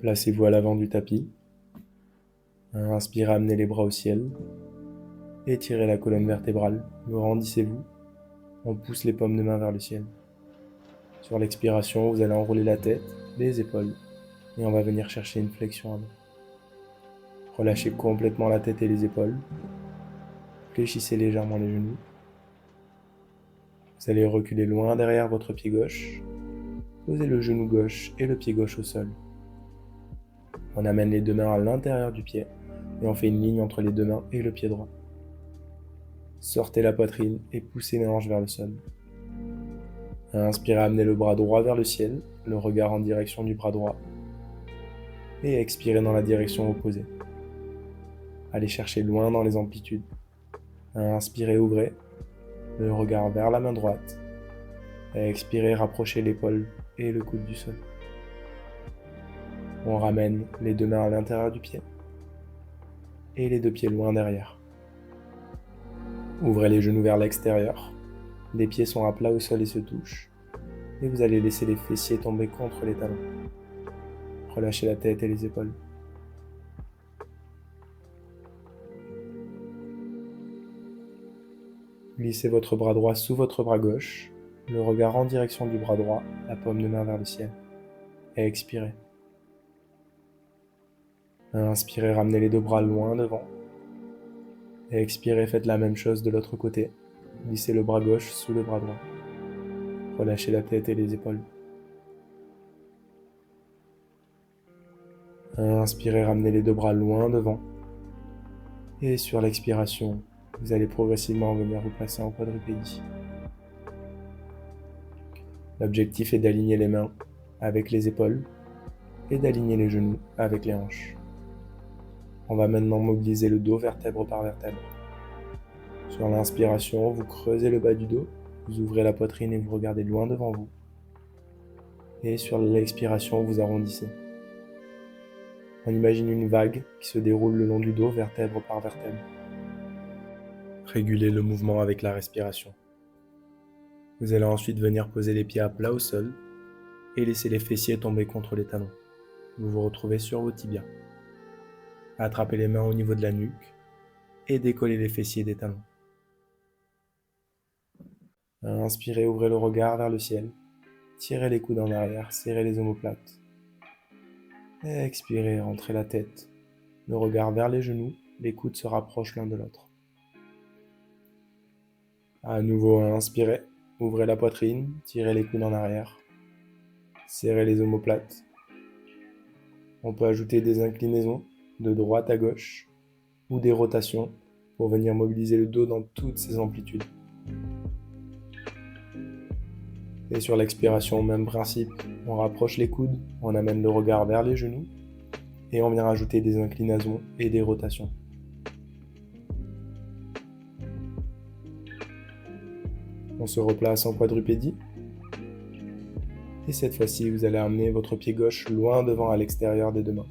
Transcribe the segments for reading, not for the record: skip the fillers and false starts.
Placez-vous à l'avant du tapis. Inspirez, amenez les bras au ciel. Étirez la colonne vertébrale. Grandissez-vous. On pousse les paumes de main vers le ciel. Sur l'expiration, vous allez enrouler la tête, les épaules. Et on va venir chercher une flexion avant. Relâchez complètement la tête et les épaules. Fléchissez légèrement les genoux. Vous allez reculer loin derrière votre pied gauche. Posez le genou gauche et le pied gauche au sol. On amène les deux mains à l'intérieur du pied et on fait une ligne entre les deux mains et le pied droit. Sortez la poitrine et poussez les hanches vers le sol. Inspirez, amenez le bras droit vers le ciel, le regard en direction du bras droit. Et expirez dans la direction opposée. Allez chercher loin dans les amplitudes. Inspirez, ouvrez, le regard vers la main droite. Et expirez, rapprochez l'épaule et le coude du sol. On ramène les deux mains à l'intérieur du pied et les deux pieds loin derrière. Ouvrez les genoux vers l'extérieur. Les pieds sont à plat au sol et se touchent. Et vous allez laisser les fessiers tomber contre les talons. Relâchez la tête et les épaules. Glissez votre bras droit sous votre bras gauche, le regard en direction du bras droit, la paume de main vers le ciel. Et expirez. Inspirez, ramenez les deux bras loin devant. Et expirez, faites la même chose de l'autre côté. Glissez le bras gauche sous le bras droit. Relâchez la tête et les épaules. Inspirez, ramenez les deux bras loin devant. Et sur l'expiration, vous allez progressivement venir vous placer en quadrupédie. L'objectif est d'aligner les mains avec les épaules et d'aligner les genoux avec les hanches. On va maintenant mobiliser le dos vertèbre par vertèbre. Sur l'inspiration, vous creusez le bas du dos, vous ouvrez la poitrine et vous regardez loin devant vous. Et sur l'expiration, vous arrondissez. On imagine une vague qui se déroule le long du dos, vertèbre par vertèbre. Régulez le mouvement avec la respiration. Vous allez ensuite venir poser les pieds à plat au sol et laisser les fessiers tomber contre les talons. Vous vous retrouvez sur vos tibias. Attrapez les mains au niveau de la nuque et décollez les fessiers des talons. Inspirez, ouvrez le regard vers le ciel. Tirez les coudes en arrière, serrez les omoplates. Et expirez, rentrez la tête. Le regard vers les genoux, les coudes se rapprochent l'un de l'autre. À nouveau, inspirez, ouvrez la poitrine, tirez les coudes en arrière. Serrez les omoplates. On peut ajouter des inclinaisons de droite à gauche ou des rotations pour venir mobiliser le dos dans toutes ses amplitudes. Et sur l'expiration, même principe, on rapproche les coudes, on amène le regard vers les genoux et on vient rajouter des inclinaisons et des rotations. On se replace en quadrupédie. Et cette fois-ci, vous allez amener votre pied gauche loin devant à l'extérieur des deux mains.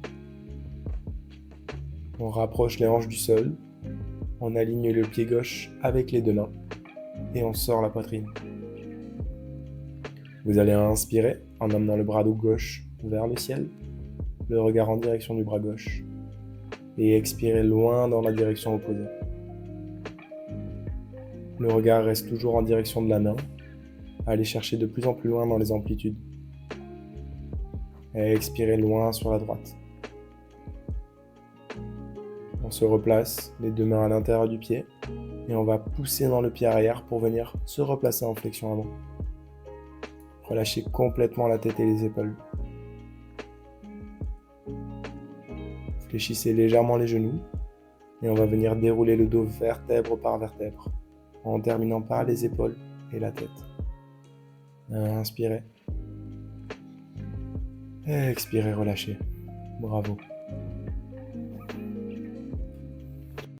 On rapproche les hanches du sol, on aligne le pied gauche avec les deux mains et on sort la poitrine. Vous allez inspirer en amenant le bras gauche vers le ciel, le regard en direction du bras gauche et expirer loin dans la direction opposée. Le regard reste toujours en direction de la main, allez chercher de plus en plus loin dans les amplitudes. Et expirez loin sur la droite. On se replace, les deux mains à l'intérieur du pied, et on va pousser dans le pied arrière pour venir se replacer en flexion avant. Relâchez complètement la tête et les épaules. Fléchissez légèrement les genoux, et on va venir dérouler le dos vertèbre par vertèbre, en terminant par les épaules et la tête. Inspirez. Et expirez, relâchez. Bravo.